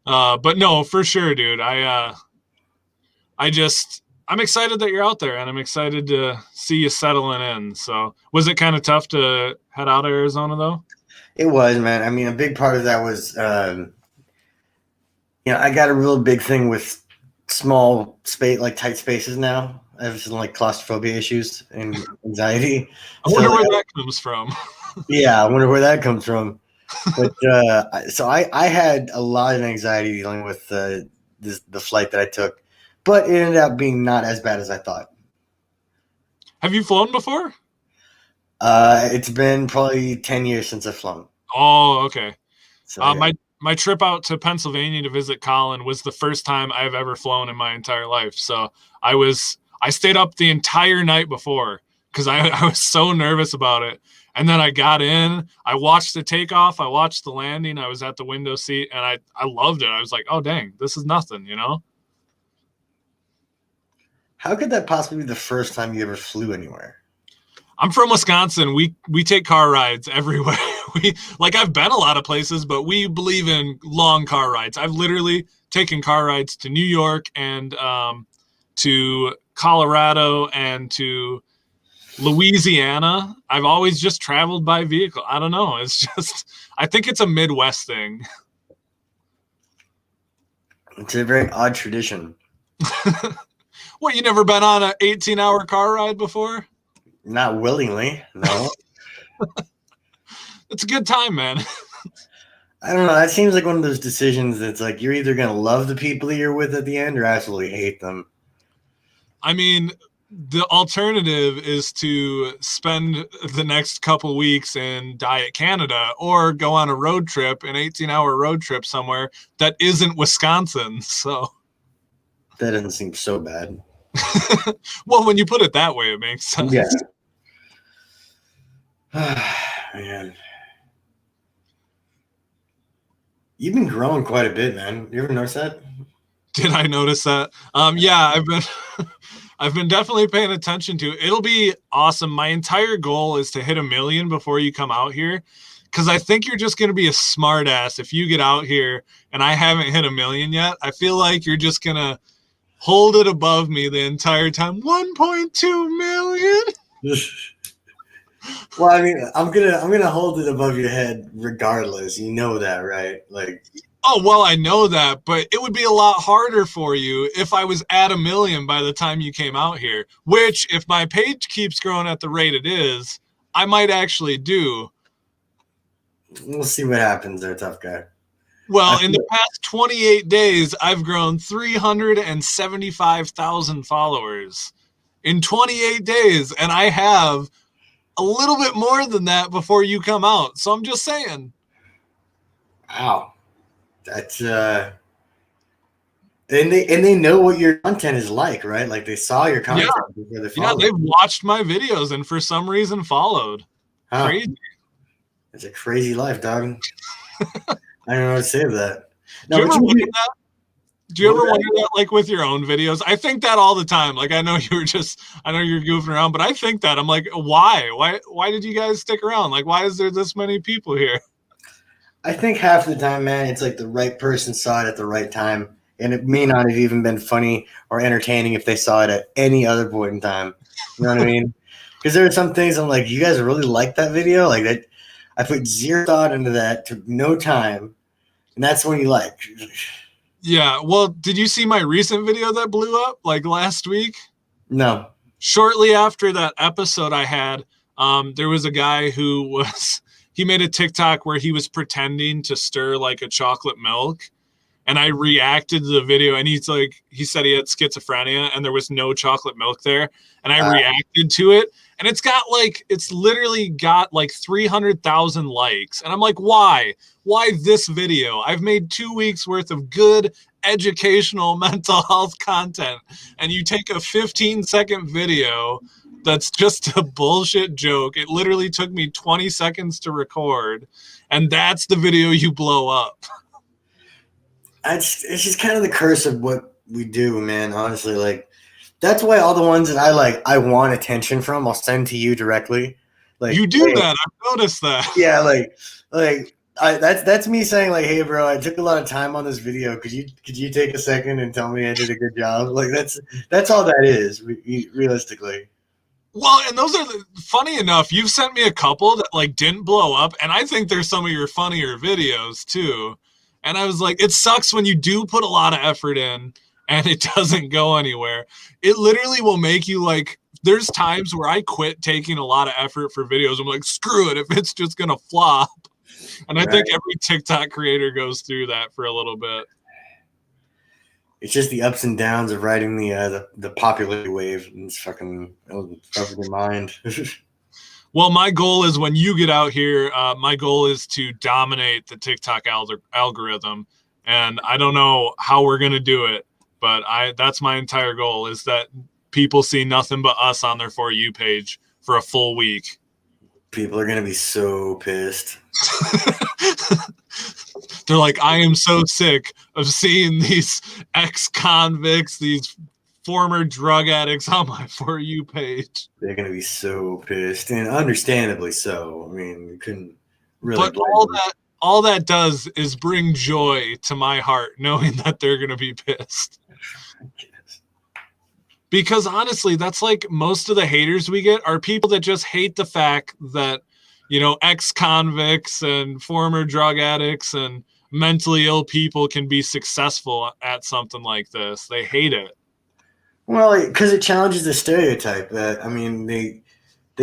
But no, for sure, dude. I'm excited that you're out there, and I'm excited to see you settling in. So was it kind of tough to head out of Arizona, though? It was, man. I mean, a big part of that was, you know, I got a real big thing with small space, like tight spaces now. I have some like claustrophobia issues and anxiety. I wonder where that comes from. Yeah, I wonder where that comes from. But so I had a lot of anxiety dealing with the flight that I took, but it ended up being not as bad as I thought. Have you flown before? It's been probably 10 years since I've flown. Oh, okay. So, yeah. My trip out to Pennsylvania to visit Colin was the first time I've ever flown in my entire life. So I stayed up the entire night before because I was so nervous about it. And then I got in, I watched the takeoff, I watched the landing, I was at the window seat, and I loved it. I was like, oh, dang, this is nothing, you know? How could that possibly be the first time you ever flew anywhere? I'm from Wisconsin. We take car rides everywhere. I've been a lot of places, but we believe in long car rides. I've literally taken car rides to New York and to Colorado and to Louisiana. I've always just traveled by vehicle. I don't know. It's just, I think it's a Midwest thing. It's a very odd tradition. What, you never been on an 18-hour car ride before? Not willingly, no. It's a good time, man. I don't know. That seems like one of those decisions that's like you're either going to love the people that you're with at the end or absolutely hate them. I mean, the alternative is to spend the next couple weeks in Diet Canada or go on a road trip, an 18-hour road trip somewhere that isn't Wisconsin. So, That doesn't seem so bad. well, when you put it that way, it makes sense. Yeah. Man. You've been growing quite a bit, man. You ever notice that? Did I notice that? Yeah, I've been definitely paying attention to it. It'll be awesome. My entire goal is to hit 1 million before you come out here, because I think you're just going to be a smart ass if you get out here and I haven't hit 1 million yet. I feel like you're just going to hold it above me the entire time. 1.2 million. Well, I mean, I'm gonna hold it above your head regardless. You know that, right? Like, oh well, I know that, but it would be a lot harder for you if I was at 1 million by the time you came out here. Which, if my page keeps growing at the rate it is, I might actually do. we'll see what happens there, tough guy. Well, in the past 28 days, I've grown 375,000 followers in 28 days, and I have a little bit more than that before you come out. So I'm just saying. Wow, that's and they know what your content is like, right? Like they saw your content before they followed. Yeah, they've watched my videos and for some reason followed. Huh. Crazy. It's a crazy life, dog. I don't know what to say to that. Do you ever wonder that? Do you ever wonder that, like, with your own videos? I think that all the time. Like, I know you're goofing around, but I think that. I'm like, why? Why did you guys stick around? Like, why is there this many people here? I think half the time, man, it's like the right person saw it at the right time. And it may not have even been funny or entertaining if they saw it at any other point in time. You know what I mean? Because there are some things I'm like, you guys really like that video? Like that, I put zero thought into that, took no time. And that's when you like. Yeah, well, did you see my recent video that blew up, like, last week? No. Shortly after that episode I had, there was a guy who he made a TikTok where he was pretending to stir, like, a chocolate milk. And I reacted to the video, and he said he had schizophrenia, and there was no chocolate milk there. And I reacted to it, and it's literally got like 300,000 likes. And I'm like, why? Why this video? I've made 2 weeks worth of good educational mental health content, and you take a 15-second video that's just a bullshit joke. It literally took me 20 seconds to record, and that's the video you blow up. It's just kind of the curse of what we do, man. Honestly, like that's why all the ones that I want attention from, I'll send to you directly. Like you do that, I've noticed that. Yeah, that's me saying like, hey, bro, I took a lot of time on this video. Could you take a second and tell me I did a good job? Like that's all that is, realistically. Well, and those are funny enough. You've sent me a couple that like didn't blow up, and I think they're some of your funnier videos too. And I was like, it sucks when you do put a lot of effort in and it doesn't go anywhere. It literally will make you like, there's times where I quit taking a lot of effort for videos. I'm like, screw it, if it's just going to flop. And I think every TikTok creator goes through that for a little bit. It's just the ups and downs of riding the popularity wave. And it's fucking over your mind. Well, my goal is when you get out here, my goal is to dominate the TikTok algorithm. And I don't know how we're going to do it, but that's my entire goal, is that people see nothing but us on their For You page for a full week. People are going to be so pissed. They're like, I am so sick of seeing these ex-convicts, these former drug addicts on my For You page. They're going to be so pissed, and understandably so. I mean, you couldn't really. But all that does is bring joy to my heart, knowing that they're going to be pissed. Because honestly, that's like most of the haters we get are people that just hate the fact that, ex-convicts and former drug addicts and mentally ill people can be successful at something like this. They hate it. Well, because it challenges the stereotype that, I mean, they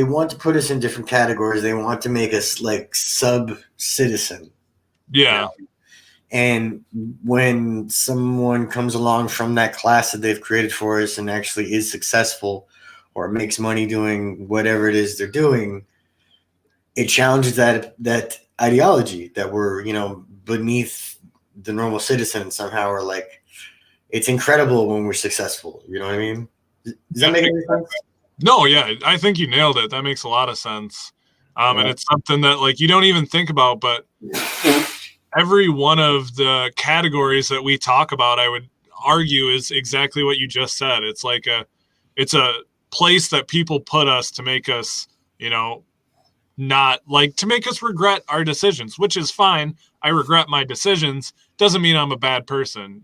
want to put us in different categories. They want to make us like sub-citizen. Yeah. And when someone comes along from that class that they've created for us and actually is successful or makes money doing whatever it is they're doing, it challenges that ideology that we're, beneath the normal citizen somehow, or like it's incredible when we're successful. You know what I mean? Does that make any sense? No, yeah, I think you nailed it. That makes a lot of sense. And it's something that like you don't even think about, but every one of the categories that we talk about, I would argue is exactly what you just said. It's like it's a place that people put us to make us, not like to make us regret our decisions, which is fine. I regret my decisions. Doesn't mean I'm a bad person,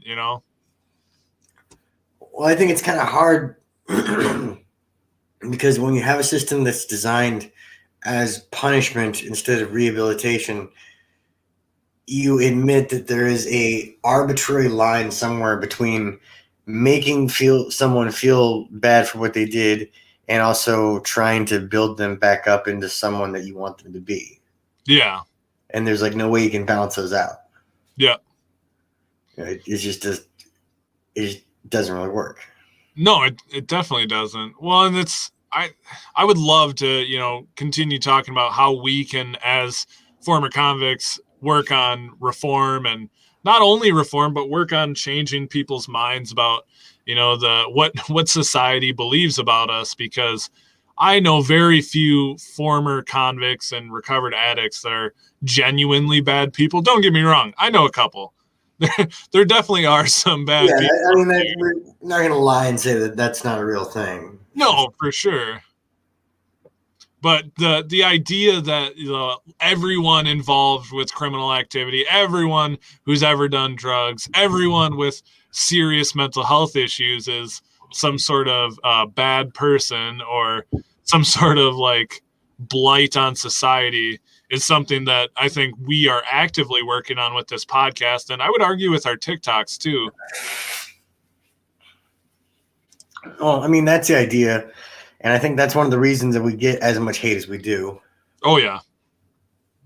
Well, I think it's kind of hard because when you have a system that's designed as punishment instead of rehabilitation, you admit that there is a arbitrary line somewhere between making someone feel bad for what they did and also trying to build them back up into someone that you want them to be. Yeah. And there's like no way you can balance those out. Yeah. It just doesn't really work. No, it definitely doesn't. Well, and I would love to, continue talking about how we can, as former convicts, work on reform, and not only reform, but work on changing people's minds about, what society believes about us, because I know very few former convicts and recovered addicts that are genuinely bad people. Don't get me wrong. I know a couple. There definitely are some bad people. I mean, we're not going to lie and say that that's not a real thing. No, for sure. But the idea that everyone involved with criminal activity, everyone who's ever done drugs, everyone with serious mental health issues is some sort of bad person or some sort of like blight on society is something that I think we are actively working on with this podcast, and I would argue with our TikToks too. Well, I mean, that's the idea. And I think that's one of the reasons that we get as much hate as we do. Oh, yeah.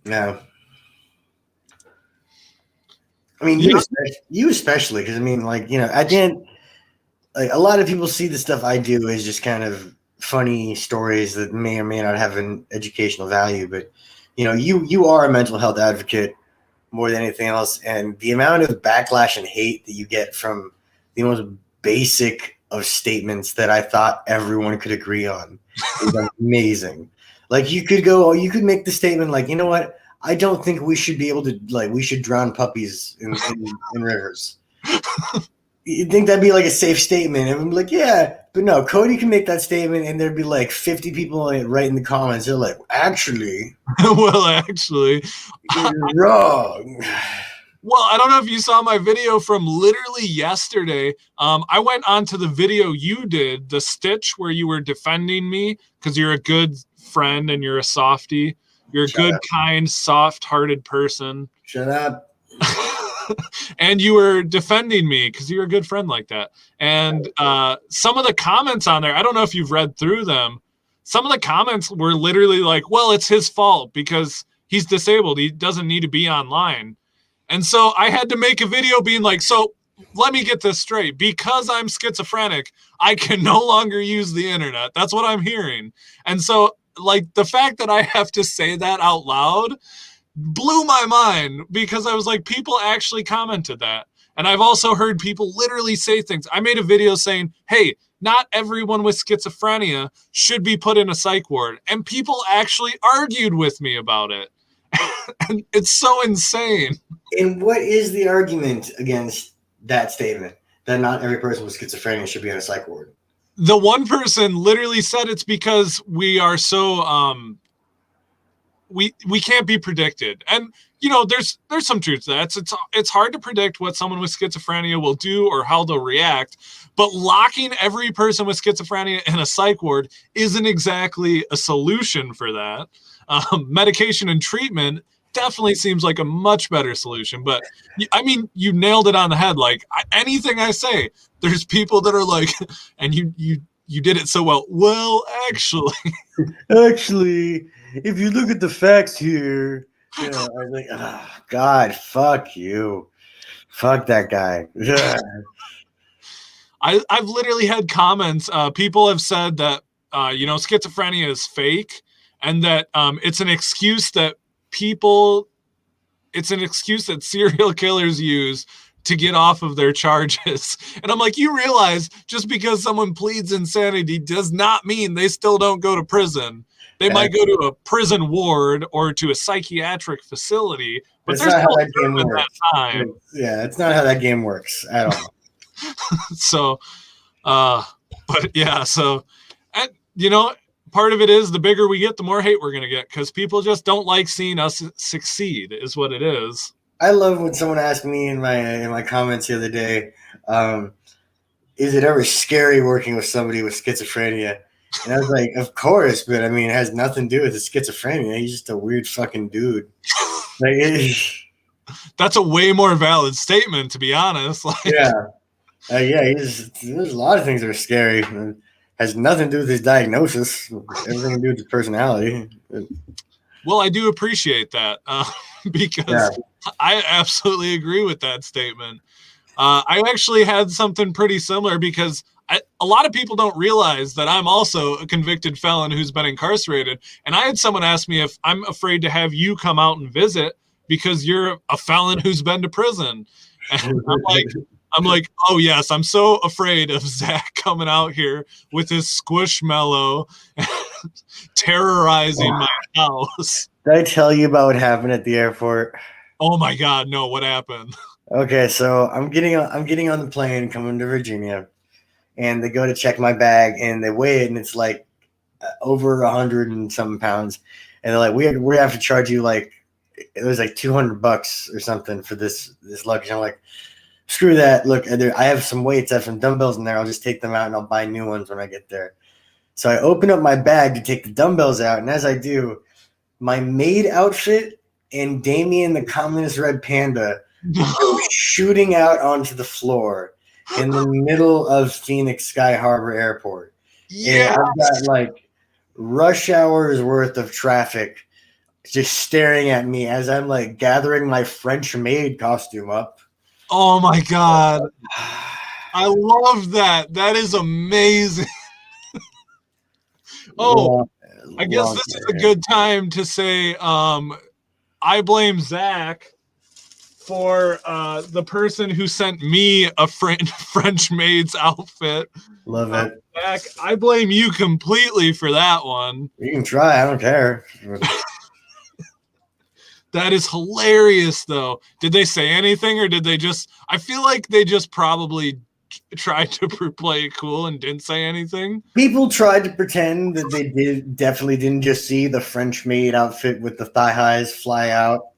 No. I mean, you especially, because I mean, like, at the end, like a lot of people see the stuff I do as just kind of funny stories that may or may not have an educational value. But, you are a mental health advocate more than anything else. And the amount of backlash and hate that you get from the most basic of statements that I thought everyone could agree on is amazing. Like you could make the statement like, you know what? I don't think we should be able to, like, we should drown puppies in rivers. You'd think that'd be like a safe statement. And I'm like, yeah, but no, Kody can make that statement and there'd be like 50 people right in the comments. They're like, actually, well, actually, you're wrong. Well, I don't know if you saw my video from literally yesterday. I went on to the video you did, the Stitch, where you were defending me because you're a good friend and you're a softie. You're a good, kind, soft-hearted person. Shut up. And you were defending me because you're a good friend like that. And some of the comments on there, I don't know if you've read through them. Some of the comments were literally like, well, it's his fault because he's disabled. He doesn't need to be online. And so I had to make a video being like, so let me get this straight. Because I'm schizophrenic, I can no longer use the internet. That's what I'm hearing. And so, like, the fact that I have to say that out loud blew my mind because I was like, people actually commented that. And I've also heard people literally say things. I made a video saying, hey, not everyone with schizophrenia should be put in a psych ward. And people actually argued with me about it. And it's so insane. And what is the argument against that statement that not every person with schizophrenia should be in a psych ward? The one person literally said it's because we are so we can't be predicted. And you know, there's some truth to that. It's hard to predict what someone with schizophrenia will do or how they'll react, but locking every person with schizophrenia in a psych ward isn't exactly a solution for that. Medication and treatment definitely seems like a much better solution. But I mean, you nailed it on the head. Like anything I say, there's people that are like, and you did it so well. Well, actually, if you look at the facts here, I was like, oh, God, fuck you. Fuck that guy. I've literally had comments. People have said that schizophrenia is fake, and that it's an excuse that serial killers use to get off of their charges. And I'm like, you realize just because someone pleads insanity does not mean they still don't go to prison. They might go to a prison ward or to a psychiatric facility, but that's there's not how no that game that works. time. Yeah, it's not how that game works at all. So, but yeah, so, and, you know, part of it is the bigger we get, the more hate we're going to get, because people just don't like seeing us succeed, is what it is. I love when someone asked me in my comments the other day, is it ever scary working with somebody with schizophrenia? And I was like, of course, but I mean, it has nothing to do with the schizophrenia. He's just a weird fucking dude. Like, that's a way more valid statement, to be honest. Like, yeah. There's a lot of things that are scary. It has nothing to do with his diagnosis. Everything to do with his personality. Well, I do appreciate that because I absolutely agree with that statement. I actually had something pretty similar because a lot of people don't realize that I'm also a convicted felon who's been incarcerated. And I had someone ask me if I'm afraid to have you come out and visit because you're a felon who's been to prison. And I'm like, oh yes, I'm so afraid of Zach coming out here with his squishmallow terrorizing my house. Did I tell you about what happened at the airport? Oh my God, no, what happened? Okay, so I'm getting on the plane coming to Virginia, and they go to check my bag and they weigh it, and it's like over 100 and something pounds, and they're like, we have to charge you like, it was like $200 or something for this luggage. I'm like, screw that. Look, I have some weights, I have some dumbbells in there. I'll just take them out and I'll buy new ones when I get there. So I open up my bag to take the dumbbells out, and as I do, my maid outfit and Damien the Communist Red Panda go shooting out onto the floor in the middle of Phoenix Sky Harbor Airport. Yeah. And I've got like rush hours worth of traffic just staring at me as I'm like gathering my French maid costume up. Oh my God. I love that. That is amazing. I guess this is a good time to say I blame Zach for the person who sent me a French maid's outfit. Love it. Zach, I blame you completely for that one. You can try. I don't care. That is hilarious, though. Did they say anything, or did they just... I feel like they just probably tried to play it cool and didn't say anything. People tried to pretend that they definitely didn't just see the French maid outfit with the thigh highs fly out.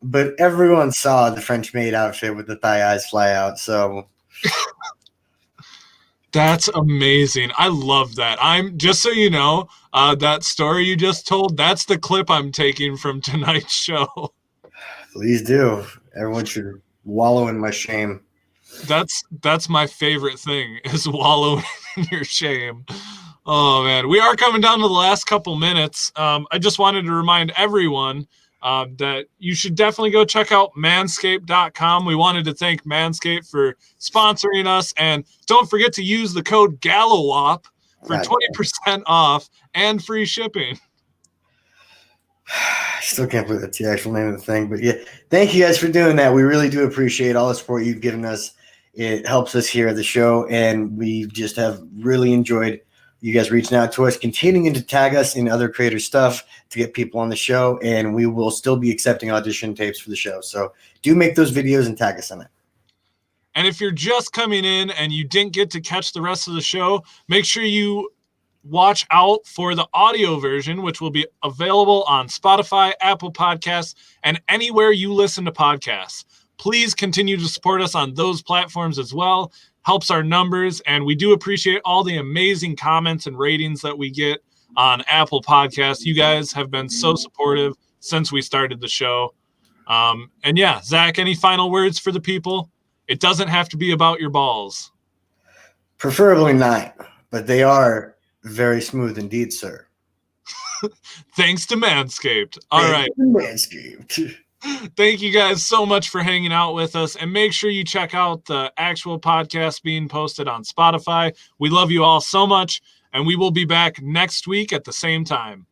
But everyone saw the French maid outfit with the thigh highs fly out, so... That's amazing. I love that. I'm just so you know, that story you just told, that's the clip I'm taking from tonight's show. Please do. Everyone should wallow in my shame. That's my favorite thing, is wallowing in your shame. Oh man, we are coming down to the last couple minutes. I just wanted to remind everyone that you should definitely go check out manscaped.com. We wanted to thank Manscaped for sponsoring us, and don't forget to use the code GALLOWOP for 20% off and free shipping. I still can't believe that's the actual name of the thing, but yeah, thank you guys for doing that. We really do appreciate all the support you've given us. It helps us here at the show, and we just have really enjoyed you guys reaching out to us, continuing to tag us in other creator stuff to get people on the show, and we will still be accepting audition tapes for the show. So do make those videos and tag us on it. And if you're just coming in and you didn't get to catch the rest of the show, make sure you watch out for the audio version, which will be available on Spotify, Apple Podcasts, and anywhere you listen to podcasts. Please continue to support us on those platforms as well. Helps our numbers, and we do appreciate all the amazing comments and ratings that we get on Apple Podcasts. You guys have been so supportive since we started the show. And yeah, Zach, any final words for the people? It doesn't have to be about your balls. Preferably not, but they are very smooth indeed, sir. Thanks to Manscaped. All right. Manscaped. Thank you guys so much for hanging out with us, and make sure you check out the actual podcast being posted on Spotify. We love you all so much, and we will be back next week at the same time.